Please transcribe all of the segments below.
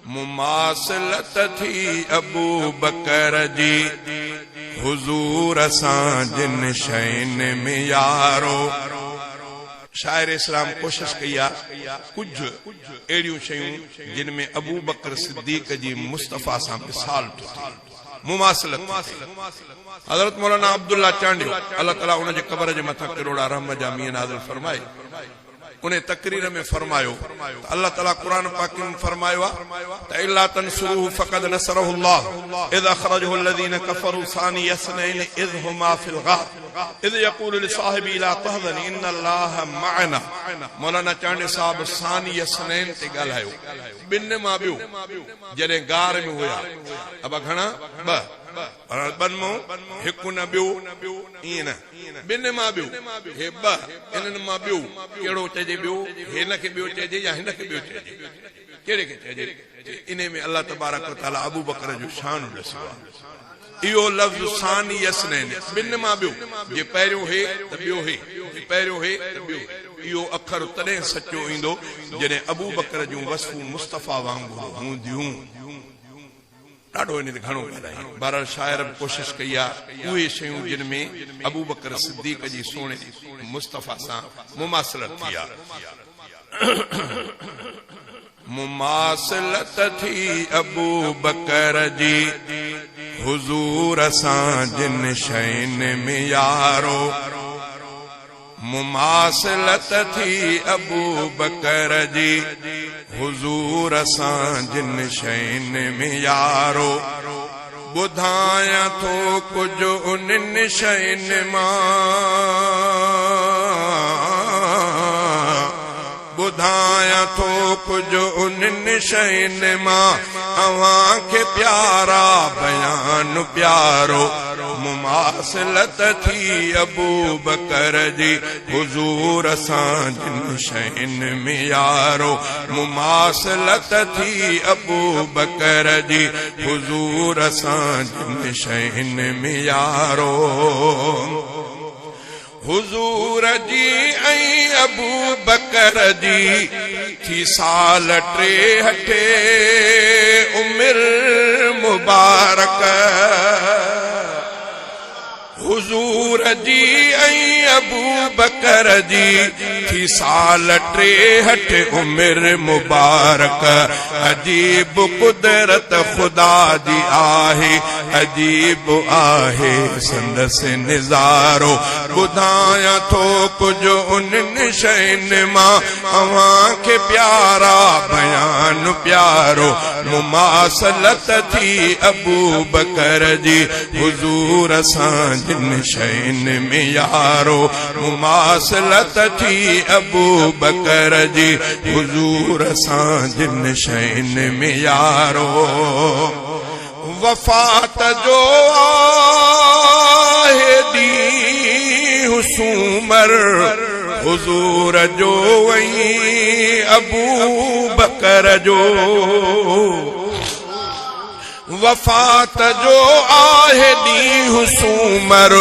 मुमासिलत थी अबू बकर जी हुजूर सां जिन शैन में यारो। शायर इस्लाम कोशिश कई कुछ अड़ियों शयूं जिन में अबू बकर सिद्दीक जी मुस्तफा सां मिसाल मुमासिलत। हजरत मौलाना अब्दुल्ला चांडियो अल्लाह ताला उन जे कब्र जे मथा करोड़ा रहम जा मींह नाज़िल फरमाए। उन्हें तकरीर में फरमायो अल्लाह ताला कुरान पाक में फरमायो त इल्ला तंसुरुहु फक़द नसरहुल्लाह इज़ अखरजहु अल्लज़ीना कफ़रू सानी यसनैन इज़ हुमा फिल गार इज़ यक़ूलु लिसाहिबी ला तहज़न इन्नल्लाह मअना। मौलाना चांडे साहब सानी यसनैन ते ॻाल्हायो ॿिन मां ॿियो जॾहिं गार में हुया अब घणा बन मां हिकु न ॿियो ईअं न ॿिन मां ॿियो हे ॿ इन्हनि मां ॿियो कहिड़ो चइजे ॿियो हिन खे ॿियो चइजे या हिन खे ॿियो चइजे कहिड़े खे चइजे। इन में अल्लाह तबारक व तआला अबू बकर जो शान ॾिसो आहे। इहो लफ़्ज़ सानी यसनैन ॿिन मां ॿियो जे पहिरियों हे त ॿियो हे पहिरियों हे त ॿियो इहो अखर तॾहिं सचो ईंदो जॾहिं अबू बकर जूं वसफ़ूं मुस्तफ़ा वांगुरु हूंदियूं। ॾाढो इन ते घणो ॻाल्हायूं। बहरहाल शायर बि कोशिश कई आहे उहे शयूं जिन में अबू बकर सिद्दीक जी सोणे मुस्तफ़ा सां मुमासिलत थी आहे। मुमासिलत थी अबू बकर जी हुजूर सां जिन शैन में यारो। मुमासिलत थी अबू बकर जी हुजूर सां जिन शैन में यारो। ॿुधायां थो कुछ उन्हनि शैन मां ॿुधायां थो कुछ उन्हनि शैन मां अव्हां खे प्यारा बयान प्यारो। मुमासिलत थी अबू बकर जी हुजूर सां जिन शैन में यारो। मुमासिलत थी अबू बकर जी हुजूर सां जिन शैन में यारो। हुजूर जी ऐं अबू बकर जी थी साल 63 उमिर मुबारक। हुजूर जी ऐं अबू बकर जी थी साल 63 उमिर मुबारक। अजीब कुदरत खुदा जी आहे अजीब आहे संदसि निज़ारो। ॿुधायां थो कुछ उन्हनि शैन मां अव्हां खे प्यारा बयान प्यारो। मुमासिलत थी अबू बकर जी हुजूर सां जिन शैन में यारो। मुमासिलत थी अबू बकर जी हुजूर सां जिन शैन में यारो। वफ़ात जो आहे ॾींहुं सूमर हुजूर जो ऐं अबू बकर जो। वफ़ात जो आहे ॾींहुं सूमर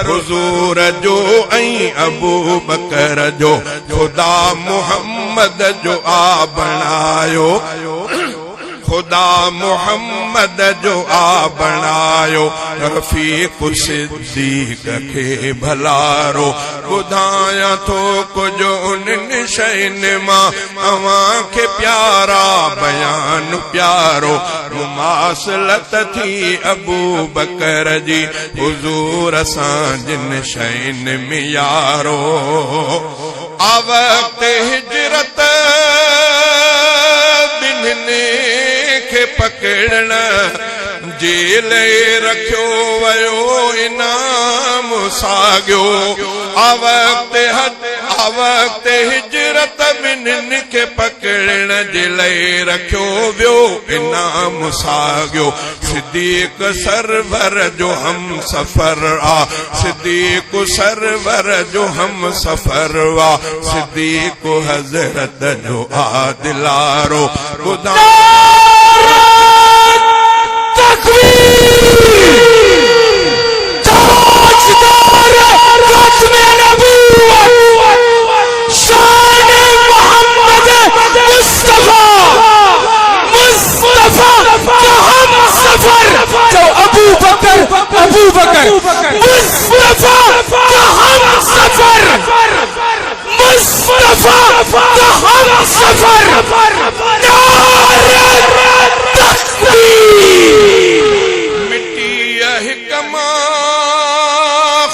हुजूर जो ऐं अबू बकर जो। खुदा मुहम्मद जो आ बणायो खुदा मुहम्मद जो आ बणायो। रफ़ीक़ सिद्दीक़ खे भलारो। ॿुधायां थो कुछ उन्हनि शैन मां अव्हां खे प्यारा बयान प्यारो। मुमासिलत थी अबू बकर जी हुजूर सां जिन शैन में यारो। आ वक़्त हिजरत बिन्हिनि खे पकड़ण जेल रखियो वियो इनाम साॻियो। आ वक़्त हिजरत बिन्हिनि खे पकड़ण जेल रखियो वियो इनाम साॻियो। सिद्दीक़ सरवर जो हम सफ़र आ सिद्दीक़ सरवर जो हम सफ़र आ। सिद्दीक़ हज़रत जो आ दिलारो। खुदा शान मोहम्मद मुस्तफा अबू बकर मुस्तफा का हम सफर, मुस्तफा का हम सफर, नारे तकबीर। मिट्टी हिकमा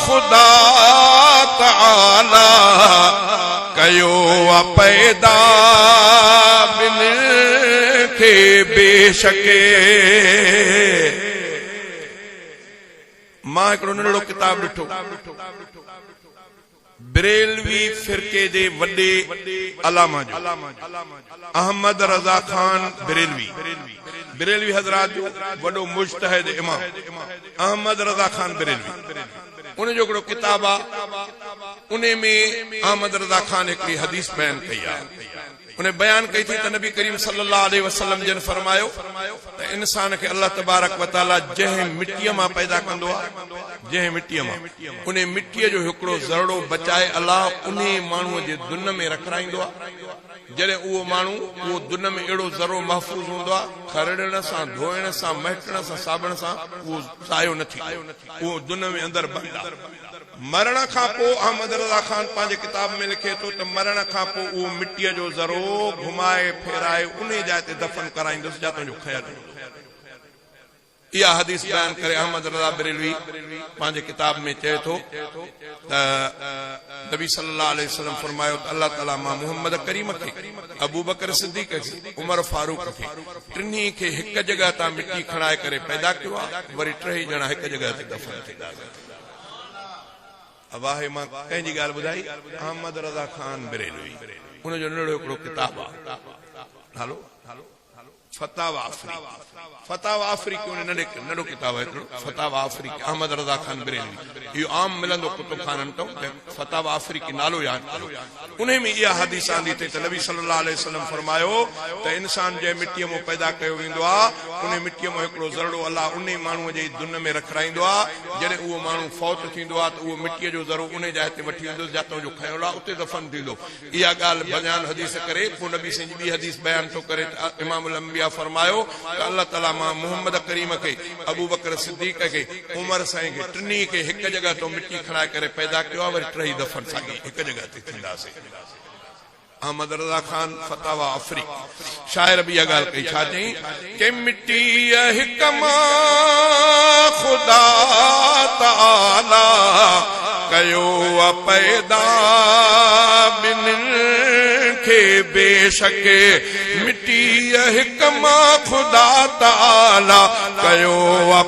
खुदा ताला कयो पैदा बिन के बेशके। मां हिकिड़ो नंढड़ो किताब ॾिठो, बरेलवी फिरके जे वॾे अलामा जो अहमद रज़ा खान बरेलवी, बरेलवी हज़रात जो वॾो मुज्तहिद इमाम अहमद रज़ा खान बरेलवी, उन जो हिकिड़ो किताब आहे। उन में अहमद रज़ा खान हिकिड़ी हदीस बयान कई आहे। उन बयान कई थी त नबी करीम सल्लल्लाहु अलैहि वसल्लम जन फरमायो त इंसान खे अल्लाह तबारक व तआला जंहिं मिट्टीअ मां पैदा कंदो आहे, जंहिं मिट्टीअ मां, उन मिट्टीअ जो हिकिड़ो ज़रड़ो बचाए अल्लाह उन माण्हूअ जे दुन में रखाईंदो आहे। जॾहिं उहो माण्हू उहो दुन में अहिड़ो ज़रो महफ़ूज़ हूंदो आहे, खरड़ण सां, धोइण सां, महटण सां, साबण सां उहो सायो न थी, उहो दुन में अंदरि बंदि आहे। मरण खां पोइ अहमद रज़ा खान पंहिंजे किताब में लिखे थो त मरण खां पोइ उहो मिट्टीअ जो ज़रो घुमाए फेराए उन जाइ ते दफ़न कराईंदुसि जातो जो ख़्याल। इहा हदीस बयान करे अहमद रज़ा बरेलवी पंहिंजे किताब में चए थो त नबी सल्लल्लाहु अलैहि वसल्लम फरमायो त अल्लाह ताला मां मोहम्मद करीम खे, अबू बकर सिद्दीक़ खे, उमर फारूक खे, टिनी खे हिक जगह तां मिट्टी खणाए करे पैदा कयो आहे, वरी टई ॼणा हिक जगह ते दफ़न थींदा। वाहे मां कंहिंजी ॻाल्हि ॿुधाई, अहमद रज़ा खान बरेलवी, उनजो नंढड़ो हिकिड़ो किताब आहे, हलो फतावा अफरीकी, फतावा अफरीकी उन नंढो किताब आहे हिकिड़ो, फतावा अफरीकी अहमद रज़ा खान बरेलवी। इहो आम मिलंदो कुतुब खाननि तो, फतावा अफरीकी नालो यादि करो। उन में इहा हदीस आंदी थी त नबी सल्लल्लाहु अलैहि वसल्लम फरमायो त इंसान जंहिं मिट्टीअ मां पैदा कयो वेंदो आहे, उन मिट्टीअ मां हिकिड़ो ज़रड़ो अल्लाह उन माण्हूअ जे दुन में रखाईंदो आहे। जॾहिं उहो माण्हू फौत थींदो आहे त उहो मिट्टीअ जो ज़रो उन जाइ ते वठी वेंदो, जातो जो खयोल आहे उते दफ़न थींदो। इहा ॻाल्हि बयान हदीस करे पोइ नबी साईं जी ॿी हदीस बयान थो करे त इमामुल अंबिया फरमायो त अल्लाह ताला मां मोहम्मद करीम खे, अबू बकर सिद्दीक़ खे, उमर साईं खे, टिनी खे हिक जगह तो मिट्टी खणाए करे पैदा कयो आहे, वरी टई दफ़न साॻी हिक जगह ते थींदासीं। अहमद रज़ा खान फतावा अफरीकी शाइर बि इहा ॻाल्हि कई, छा चई के मिट्टी हिक मां खुदा ताला कयो पैदा ॿिन्हिनि खे बेशक, मिट्टी हिक मां खुदा ताला कयो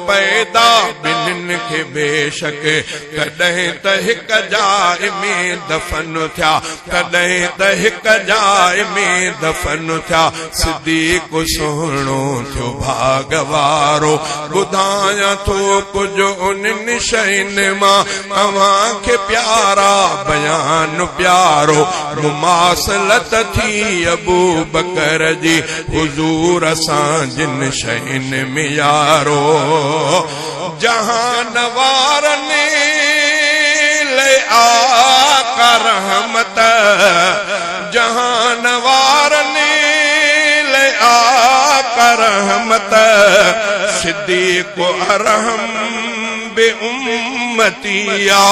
पैदा ॿिन्हिनि खे बेशक। कॾहिं त हिक जाइ में दफ़न थिया, कॾहिं त हिक जाइ में दफ़न थिया, सिद्दीक़ सुहिणो थियो भागवारो। ॿुधायां थो कुझु उन्हनि शयुनि मां अव्हांखे प्यारा बयान प्यारो। मुमासलत थी अबू बकर जी हुजूर सां जिन शयुनि में यारो। जहान वारनि ले आका रहमत, जहान वारनि ले आका रहमत, सिद्दीक़ अरहम बे उम्मतिया।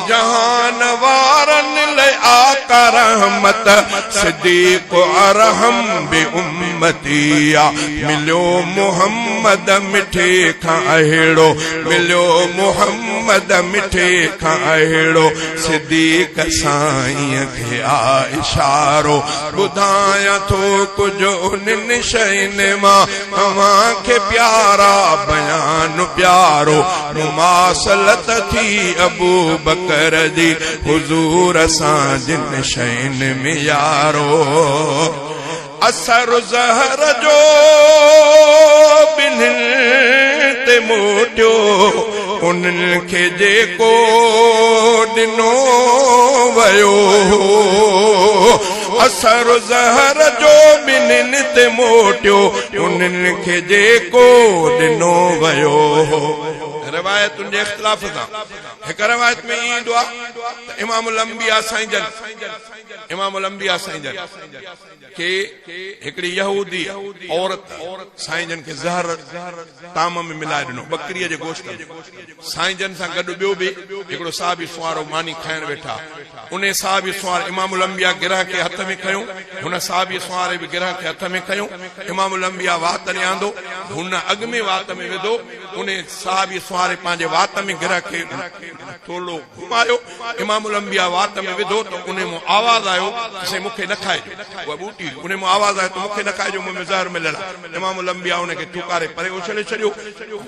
जहान वारनि ले आका रहमत, सिद्दीक़ अरहम बे उम्मतिया। मिलियो मुहम्मद मिठे खां अहिड़ो, मिलियो मुहम्मद मिठे खां अहिड़ो, सिद्दीक़ साईं खे आ इशारो। ॿुधायां थो कुझु उन्हनि शयुनि मां अव्हांखे प्यारा बयान प्यारो। मुमासलत थी अबू बकर जी हुजूर सां जिन शयुनि में यारो। असर ज़हर जो ॿिन्हिनि ते मोटियो, उन्हनि खे जेको ॾिनो वयो। असर ज़हर जो ॿिन्हिनि ते मोटियो, उन्हनि खे जेको ॾिनो वयो। रिवायतुनि जे इख़्तिलाफ़ सां हिक रिवायत में ईंदो आहे त इमामुल अंबिया साईं जन के हिकिड़ी यहूदी औरत साईं जन खे ज़हर ताम में मिलाए ॾिनो बकरीअ जे गोश्त साईं जन सां गॾु ॿियो बि हिकिड़ो साहबी सुवारो मानी खाइण वेठा उन साहबी सुवार इमामुल अंबिया गिरह खे हथ में खयो हुन साहबी सुवारे बि गिरह खे हथ में खयो इमामुल अंबिया वात ॾियां हुन अॻ में वात में विधो उन साहबी सुवारे पंहिंजे वात में गिरह खे थोरो घुमायो इमामुल अंबिया वात में विधो त उन मां आवाज़ आयो से मूंखे न खाइजो उहा बूटी उन मां आवाज़ आयो त मूंखे न खाइजो मूं में ज़हर मिलियल आहे इमामुल अंबिया उन खे ठुकारे परे उछले छॾियो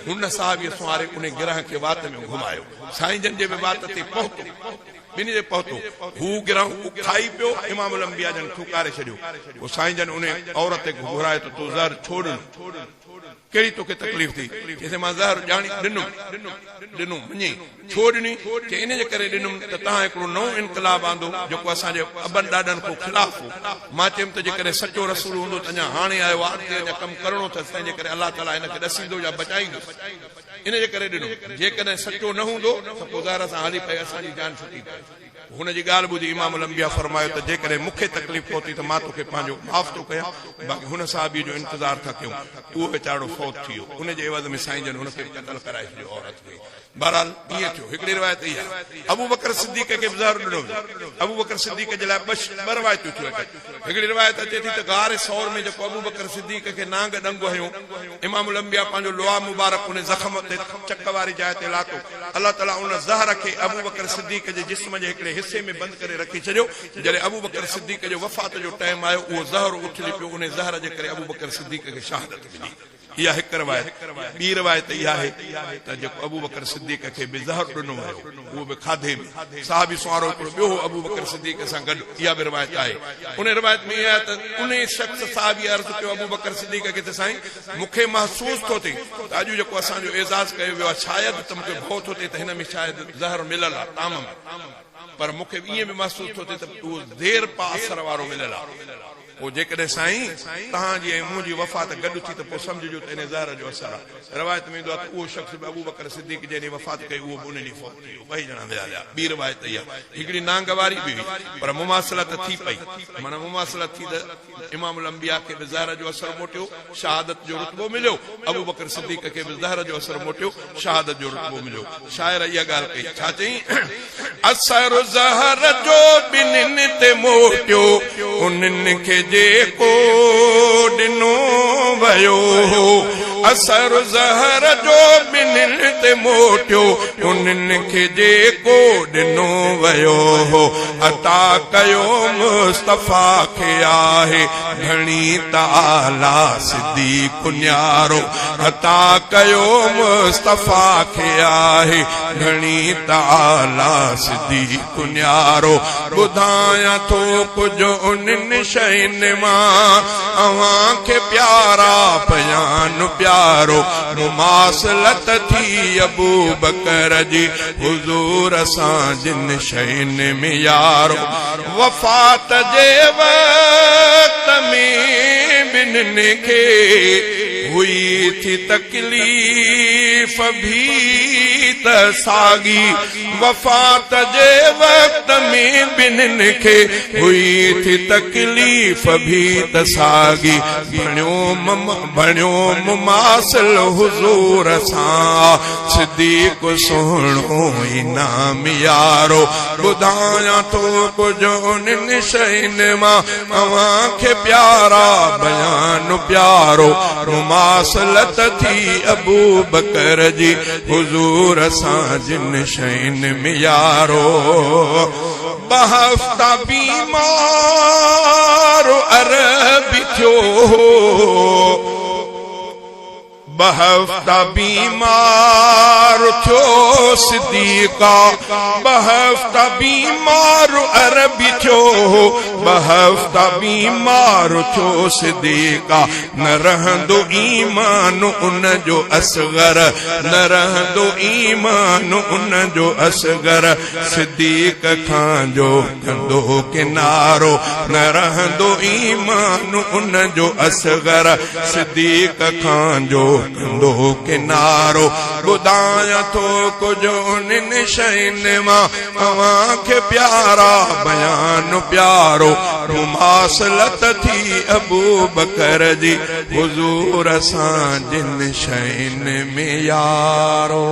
हुन साहबी सुवारे उन गिरह खे वात में घुमायो साईं जन जे बि वात ते पहुतो बिनी जे पहुतो हू गिरह खाई पियो इमामुल अंबिया जन ठुकारे छॾियो वो साईं जन उन औरत खे घुराए तो तूं ज़हर छोड़ कहिड़ी तोखे तकलीफ़ थी चइसि मां ज़हर ॼाणी ॾिनुमि मञी छो ॾिनी कि इन जे करे ॾिनुमि त तव्हां हिकिड़ो नओं इनकलाब आंदो जेको असांजे अबनि ॾाॾनि खां ख़िलाफ़ हो मां चयुमि त जेकॾहिं सचो रसूल हूंदो त अञा हाणे आयो आहे अॻिते अञा कमु करणो अथसि तंहिंजे करे अलाह ताला हिनखे ॾसींदो या बचाईंदुसि इन जे करे ॾिनो जेकॾहिं सचो न हूंदो त पोइ ज़हर सां हली पए असांजी जान छुटी पए हुनजी ॻाल्हि ॿुधी इमामुल अंबिया फरमायो त जेकॾहिं मूंखे तकलीफ़ पहुती त मां तोखे पंहिंजो माफ़ थो कयां बाक़ी हुन साहबी जो इंतज़ारु था कयूं उहो वीचारो फौत थी वियो उन जे एवज़ में साईं जन हुनखे क़तल कराए छॾियो औरत खे बहरहाल ईअं थियो हिकिड़ी रिवायत इहा अबू बकर सिद्दीक़ खे बि ज़हर ॾिनो अबू बकर सिद्दीक़ जे लाइ ॿ रिवायतूं थियूं हिकिड़ी रिवायत अचे थी त गारे सौर में जेको अबू बकर सिद्दीक़ खे नांग ॾंग हुयो इमामुल अंबिया पंहिंजो लोहा मुबारक उन ज़ख़्म ते चक वारी जाइ ते लातो अलाह ताला उन ज़हर खे अबू बकर सिद्दीक़ जे जिस्म जे हिकिड़े हिसे में बंदि करे रखी छॾियो जॾहिं अबू बकर सिद्दीक़ जो वफ़ात जो टाइम आयो उहो ज़हर उछली पियो उन ज़हर जे करे अबू बकर सिद्दीक़ खे शहादत मिली इहा हिकु रिवायत ॿी रिवायत इहा आहे त जेको अबू बकर सिद्दीक़ खे बि ज़हर ॾिनो वियो उहो बि खाधे में साहबी सुवारो हिकिड़ो ॿियो हो अबू बकर सिद्दीक़ सां गॾु इहा बि रिवायत आहे उन रिवायत में इहा त उन शख़्स साहबी अर्ज़ु कयो अबू बकर सिद्दीक़ खे त साईं मूंखे महसूस थो थिए त अॼु जेको असांजो एज़ाज़ कयो वियो आहे शायदि त मूंखे भउ थो थिए त हिन में शायदि ज़हर मिलियल आहे ताम में पर मूंखे ईअं बि महसूस थो थिए त उहो देर पा असर वारो मिलियल आहे पोइ जेकॾहिं साईं तव्हांजी ऐं मुंहिंजी वफ़ात गॾु थी त पोइ सम्झिजो त इन ज़हर जो असर आहे रिवायत में ईंदो आहे त उहो शख़्स बि अबू बकर सिद्दीक़ जॾहिं वफ़ात कई उहो बि उन ॾींहुं फौत थी वियो ॿई ॼणा विया ॿी रिवायत इहा हिकिड़ी नांग वारी बि हुई पर मुमासिलत थी पई माना मुमासिलत थी त इमामुल अंबिया खे बि ज़हर जो असर मोटियो शहादत जो रुतबो मिलियो अबू बकर सिद्दीक़ खे बि ज़हर जो असर मोटियो शहादत जो रुतबो मिलियो शाइर इहा ॻाल्हि कई छा चई असर ज़हर जो ॿिन्हिनि ते मोटियो उन्हनि खे जेको ॾिनो वियो असर ज़हर जो ॿिन्हिनि ते मोटियो उन्हनि खे जेको ॾिनो वियो अता कयो मुस्तफ़ा खे आहे घणी ताला सिद्दीक़ न्यारो अता कयो मुस्तफ़ा खे आहे घणी ताला सिद्दीक़ न्यारो ॿुधायां थो कुझु उन्हनि शयुनि मां अव्हां खे प्यारा बयान प्यारो मुमासिलत थी अबू बकर जी हुज़ूर सां जिन शयुनि में यारो वफ़ात जे वक़्त में ॿिन्हिनि खे हुई थी तकलीफ़ भी त साॻी वफ़ात जे वक़्त में ॿिन्हिनि खे हुई थी तकलीफ़ भी त साॻी बणियो मुमासिल हुज़ूर सां सिद्दीक़ सुहिणो इनाम यारो ॿुधायां थो कुझु उन्हनि शयुनि मां अव्हां खे प्यारा बयान प्यारो मुमासिलत थी अबू बकर जी हुज़ूर सां जिन शयुनि में यारो बहफ्ता बीमार अर्ज़ थियो बहफ्ता बीमार थियो सिद्दीक़ा बहफ्ता बीमार अरबी थियो बहफ्ता बीमार थियो सिद्दीक़ा न रहंदो ईमान उन जो असगर न रहंदो ईमान उन जो असगर सिद्दीक़ खां जो कंदो किनारो न रहंदो ईमान उन जो असगर सिद्दीक़ खां जो कंदो किनारो ॿुधायां थो कुझु उन्हनि शयुनि मां अवां खे प्यारा बयान प्यारो मुमासलत थी अबू बकर जी हुजूर सां जिन शयुनि में यारो